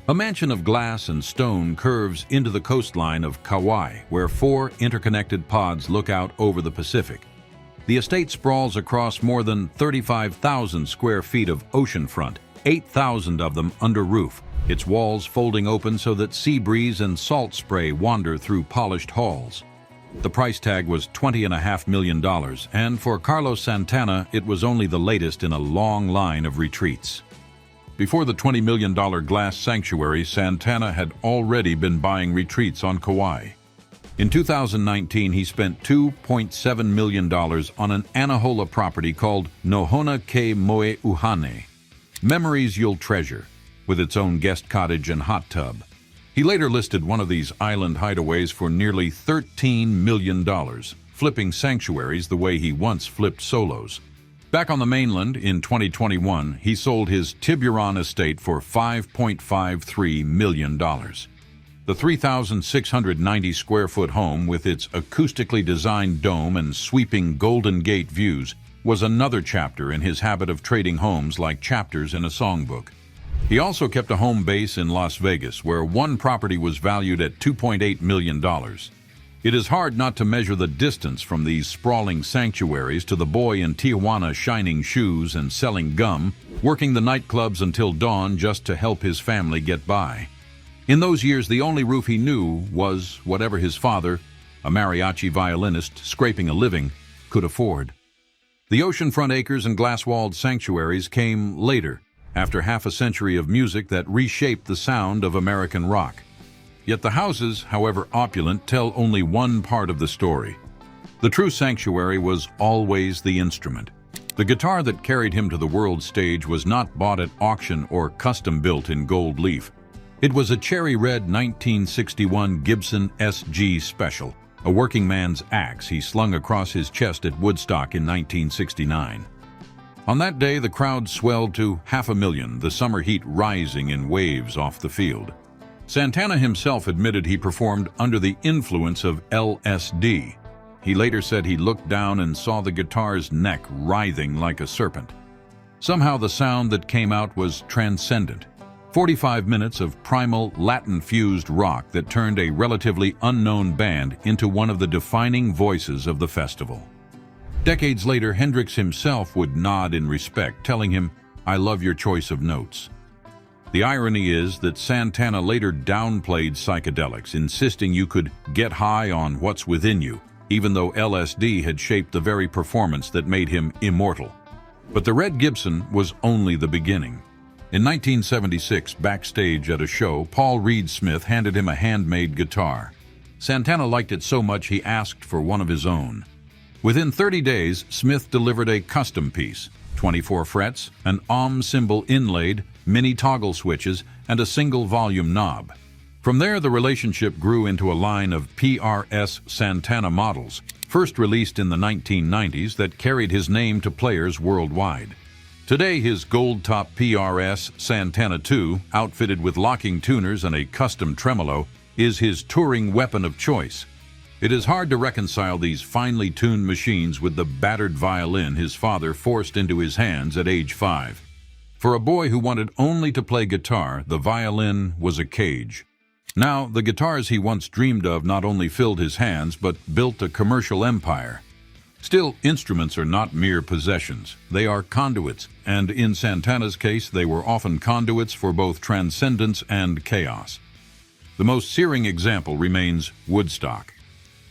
A mansion of glass and stone curves into the coastline of Kauai, where 4 interconnected pods look out over the Pacific. The estate sprawls across more than 35,000 square feet of oceanfront, 8,000 of them under roof, its walls folding open so that sea breeze and salt spray wander through polished halls. The price tag was $20.5 million, and for Carlos Santana, it was only the latest in a long line of retreats. Before the $20 million glass sanctuary, Santana had already been buying retreats on Kauai. In 2019, he spent $2.7 million on an Anahola property called Nohona Ke Moe Uhane, Memories You'll Treasure, with its own guest cottage and hot tub. He later listed one of these island hideaways for nearly $13 million, flipping sanctuaries the way he once flipped solos. Back on the mainland in 2021, he sold his Tiburon estate for $5.53 million. The 3,690 square foot home with its acoustically designed dome and sweeping Golden Gate views was another chapter in his habit of trading homes like chapters in a songbook. He also kept a home base in Las Vegas, where one property was valued at $2.8 million. It is hard not to measure the distance from these sprawling sanctuaries to the boy in Tijuana shining shoes and selling gum, working the nightclubs until dawn just to help his family get by. In those years, the only roof he knew was whatever his father, a mariachi violinist scraping a living, could afford. The oceanfront acres and glass-walled sanctuaries came later, after half a century of music that reshaped the sound of American rock. Yet the houses, however opulent, tell only one part of the story. The true sanctuary was always the instrument. The guitar that carried him to the world stage was not bought at auction or custom-built in gold leaf. It was a cherry-red 1961 Gibson SG Special, a working man's axe he slung across his chest at Woodstock in 1969. On that day, the crowd swelled to 500,000, the summer heat rising in waves off the field. Santana himself admitted he performed under the influence of LSD. He later said he looked down and saw the guitar's neck writhing like a serpent. Somehow the sound that came out was transcendent. 45 minutes of primal Latin-fused rock that turned a relatively unknown band into one of the defining voices of the festival. Decades later, Hendrix himself would nod in respect, telling him, "I love your choice of notes." The irony is that Santana later downplayed psychedelics, insisting you could get high on what's within you, even though LSD had shaped the very performance that made him immortal. But the Red Gibson was only the beginning. In 1976, backstage at a show, Paul Reed Smith handed him a handmade guitar. Santana liked it so much he asked for one of his own. Within 30 days, Smith delivered a custom piece, 24 frets, an symbol inlaid, mini toggle switches, and a single volume knob. From there, the relationship grew into a line of PRS Santana models, first released in the 1990s, that carried his name to players worldwide. Today, his gold-top PRS Santana II, outfitted with locking tuners and a custom tremolo, is his touring weapon of choice. It is hard to reconcile these finely tuned machines with the battered violin his father forced into his hands at age 5. For a boy who wanted only to play guitar, the violin was a cage. Now, the guitars he once dreamed of not only filled his hands, but built a commercial empire. Still, instruments are not mere possessions. They are conduits, and in Santana's case, they were often conduits for both transcendence and chaos. The most searing example remains Woodstock.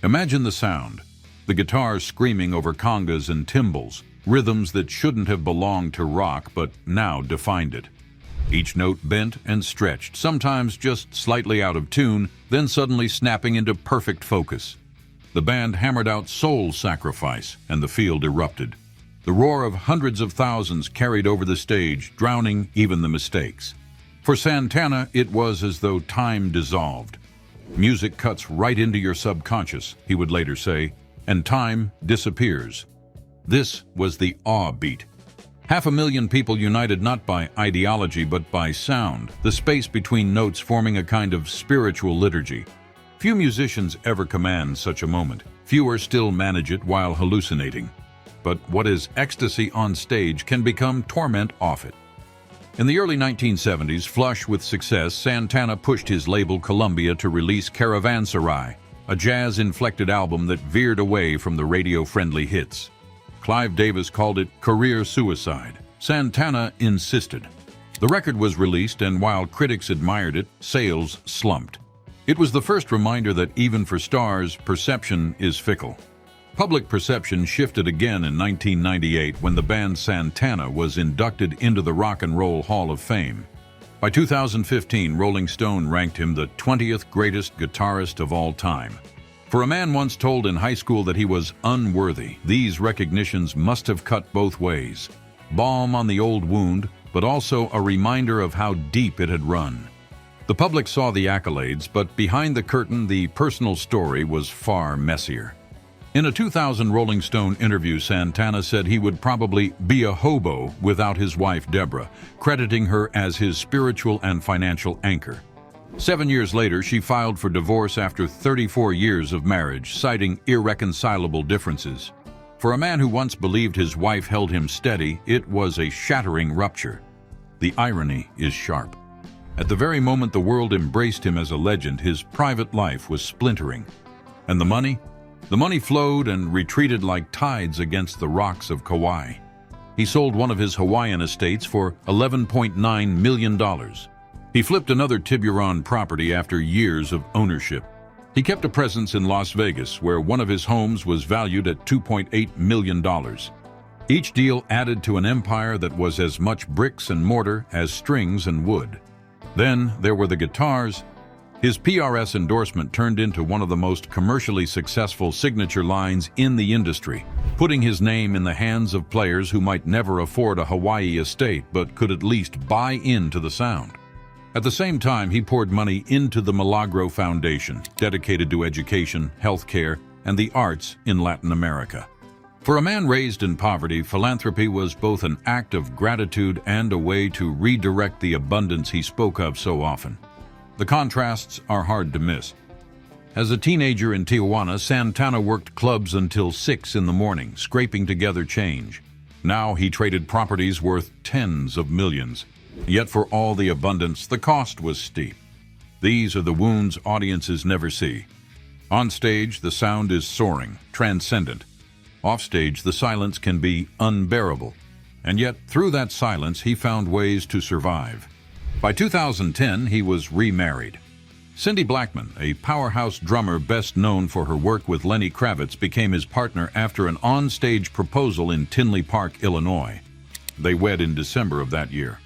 Imagine the sound, the guitar screaming over congas and timbals, rhythms that shouldn't have belonged to rock but now defined it. Each note bent and stretched, sometimes just slightly out of tune, then suddenly snapping into perfect focus. The band hammered out Soul Sacrifice, and the field erupted. The roar of hundreds of thousands carried over the stage, drowning even the mistakes. For Santana, it was as though time dissolved. Music cuts right into your subconscious, he would later say, and time disappears. This was the awe beat. 500,000 people united not by ideology but by sound, the space between notes forming a kind of spiritual liturgy. Few musicians ever command such a moment. Fewer still manage it while hallucinating. But what is ecstasy on stage can become torment off it. In the early 1970s, flush with success, Santana pushed his label Columbia to release Caravanserai, a jazz-inflected album that veered away from the radio-friendly hits. Clive Davis called it career suicide. Santana insisted. The record was released, and while critics admired it, sales slumped. It was the first reminder that even for stars, perception is fickle. Public perception shifted again in 1998 when the band Santana was inducted into the Rock and Roll Hall of Fame. By 2015, Rolling Stone ranked him the 20th greatest guitarist of all time. For a man once told in high school that he was unworthy, these recognitions must have cut both ways. Balm on the old wound, but also a reminder of how deep it had run. The public saw the accolades, but behind the curtain, the personal story was far messier. In a 2000 Rolling Stone interview, Santana said he would probably be a hobo without his wife, Deborah, crediting her as his spiritual and financial anchor. 7 years later, she filed for divorce after 34 years of marriage, citing irreconcilable differences. For a man who once believed his wife held him steady, it was a shattering rupture. The irony is sharp. At the very moment the world embraced him as a legend, his private life was splintering. And the money? The money flowed and retreated like tides against the rocks of Kauai. He sold one of his Hawaiian estates for $11.9 million. He flipped another Tiburon property after years of ownership. He kept a presence in Las Vegas, where one of his homes was valued at $2.8 million. Each deal added to an empire that was as much bricks and mortar as strings and wood. Then there were the guitars. His PRS endorsement turned into one of the most commercially successful signature lines in the industry, putting his name in the hands of players who might never afford a Hawaii estate but could at least buy into the sound. At the same time, he poured money into the Milagro Foundation, dedicated to education, healthcare, and the arts in Latin America. For a man raised in poverty, philanthropy was both an act of gratitude and a way to redirect the abundance he spoke of so often. The contrasts are hard to miss. As a teenager in Tijuana, Santana worked clubs until 6 in the morning, scraping together change. Now he traded properties worth tens of millions. Yet for all the abundance, the cost was steep. These are the wounds audiences never see. On stage, the sound is soaring, transcendent. Offstage, the silence can be unbearable. And yet, through that silence, he found ways to survive. By 2010, he was remarried. Cindy Blackman, a powerhouse drummer best known for her work with Lenny Kravitz, became his partner after an on-stage proposal in Tinley Park, Illinois. They wed in December of that year.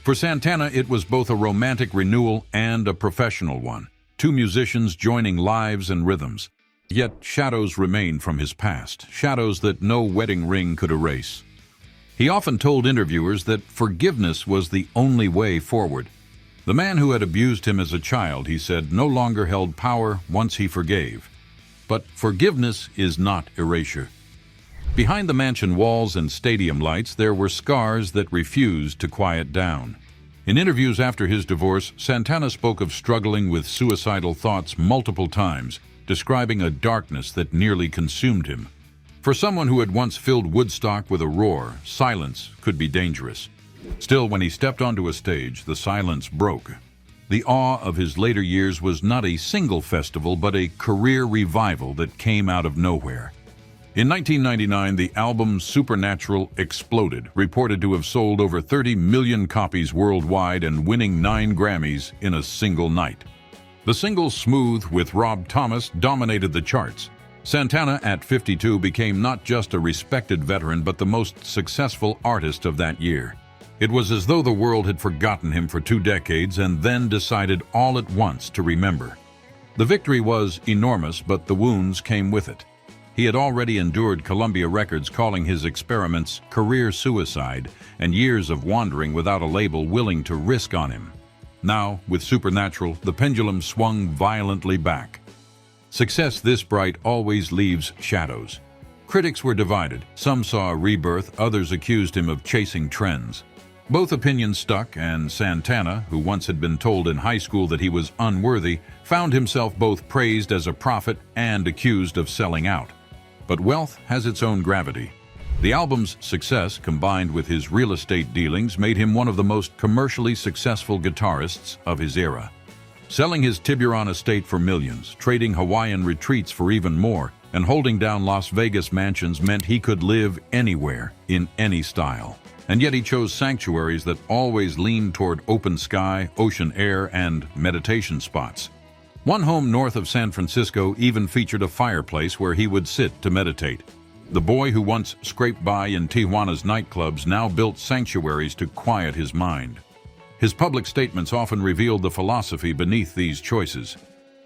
For Santana, it was both a romantic renewal and a professional one, two musicians joining lives and rhythms. Yet shadows remain from his past, shadows that no wedding ring could erase. He often told interviewers that forgiveness was the only way forward. The man who had abused him as a child, he said, no longer held power once he forgave. But forgiveness is not erasure. Behind the mansion walls and stadium lights, there were scars that refused to quiet down. In interviews after his divorce, Santana spoke of struggling with suicidal thoughts multiple times, describing a darkness that nearly consumed him. For someone who had once filled Woodstock with a roar, silence could be dangerous. Still, when he stepped onto a stage, the silence broke. The awe of his later years was not a single festival, but a career revival that came out of nowhere. In 1999, the album Supernatural exploded, reported to have sold over 30 million copies worldwide and winning 9 Grammys in a single night. The single Smooth with Rob Thomas dominated the charts. Santana, at 52, became not just a respected veteran, but the most successful artist of that year. It was as though the world had forgotten him for 2 decades and then decided all at once to remember. The victory was enormous, but the wounds came with it. He had already endured Columbia Records calling his experiments career suicide and years of wandering without a label willing to risk on him. Now, with Supernatural, the pendulum swung violently back. Success this bright always leaves shadows. Critics were divided. Some saw a rebirth, others accused him of chasing trends. Both opinions stuck, and Santana, who once had been told in high school that he was unworthy, found himself both praised as a prophet and accused of selling out. But wealth has its own gravity. The album's success, combined with his real estate dealings, made him one of the most commercially successful guitarists of his era. Selling his Tiburon estate for millions, trading Hawaiian retreats for even more, and holding down Las Vegas mansions meant he could live anywhere, in any style. And yet he chose sanctuaries that always leaned toward open sky, ocean air, and meditation spots. One home north of San Francisco even featured a fireplace where he would sit to meditate. The boy who once scraped by in Tijuana's nightclubs now built sanctuaries to quiet his mind. His public statements often revealed the philosophy beneath these choices.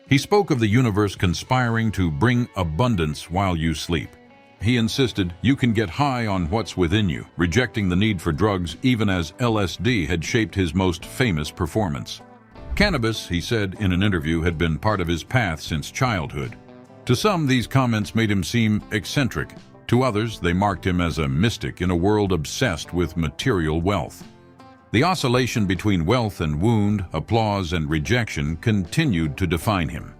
He spoke of the universe conspiring to bring abundance while you sleep. He insisted you can get high on what's within you, rejecting the need for drugs even as LSD had shaped his most famous performance. Cannabis, he said in an interview, had been part of his path since childhood. To some, these comments made him seem eccentric. To others, they marked him as a mystic in a world obsessed with material wealth. The oscillation between wealth and wound, applause and rejection continued to define him.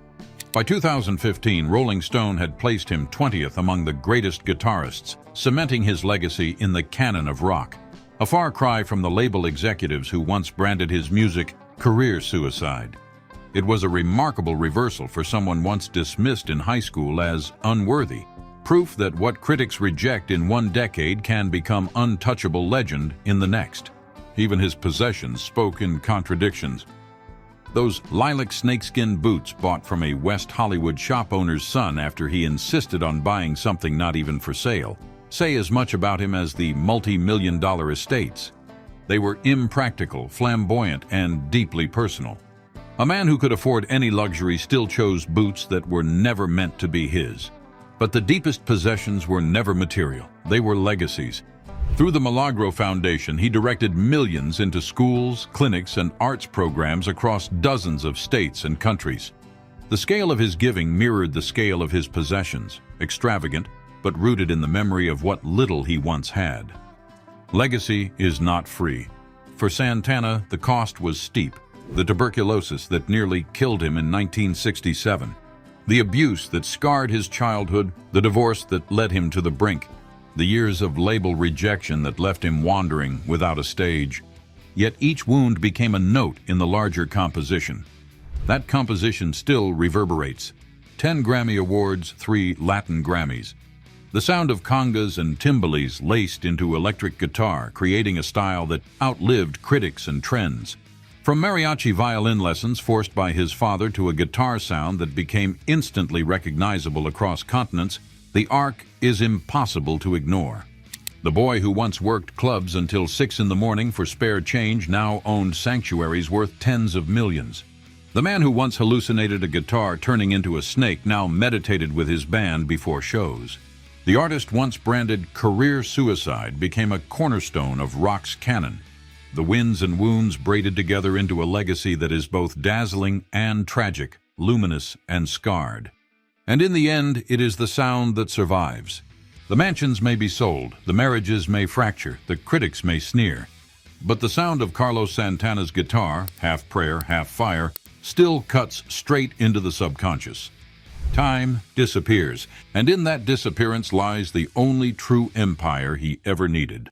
By 2015, Rolling Stone had placed him 20th among the greatest guitarists, cementing his legacy in the canon of rock. A far cry from the label executives who once branded his music career suicide. It was a remarkable reversal for someone once dismissed in high school as unworthy, proof that what critics reject in one decade can become untouchable legend in the next. Even his possessions spoke in contradictions. Those lilac snakeskin boots bought from a West Hollywood shop owner's son after he insisted on buying something not even for sale say as much about him as the multi-million-dollar estates. They were impractical, flamboyant, and deeply personal. A man who could afford any luxury still chose boots that were never meant to be his. But the deepest possessions were never material. They were legacies. Through the Milagro Foundation, he directed millions into schools, clinics, and arts programs across dozens of states and countries. The scale of his giving mirrored the scale of his possessions, extravagant, but rooted in the memory of what little he once had. Legacy is not free. For Santana, the cost was steep. The tuberculosis that nearly killed him in 1967. The abuse that scarred his childhood, the divorce that led him to the brink, the years of label rejection that left him wandering without a stage. Yet each wound became a note in the larger composition. That composition still reverberates. 10 Grammy Awards, 3 Latin Grammys. The sound of congas and timbales laced into electric guitar, creating a style that outlived critics and trends. From mariachi violin lessons forced by his father to a guitar sound that became instantly recognizable across continents, the arc is impossible to ignore. The boy who once worked clubs until 6 in the morning for spare change now owned sanctuaries worth tens of millions. The man who once hallucinated a guitar turning into a snake now meditated with his band before shows. The artist once branded career suicide became a cornerstone of rock's canon. The wins and wounds braided together into a legacy that is both dazzling and tragic, luminous and scarred. And in the end, it is the sound that survives. The mansions may be sold, the marriages may fracture, the critics may sneer. But the sound of Carlos Santana's guitar, half prayer, half fire, still cuts straight into the subconscious. Time disappears, and in that disappearance lies the only true empire he ever needed.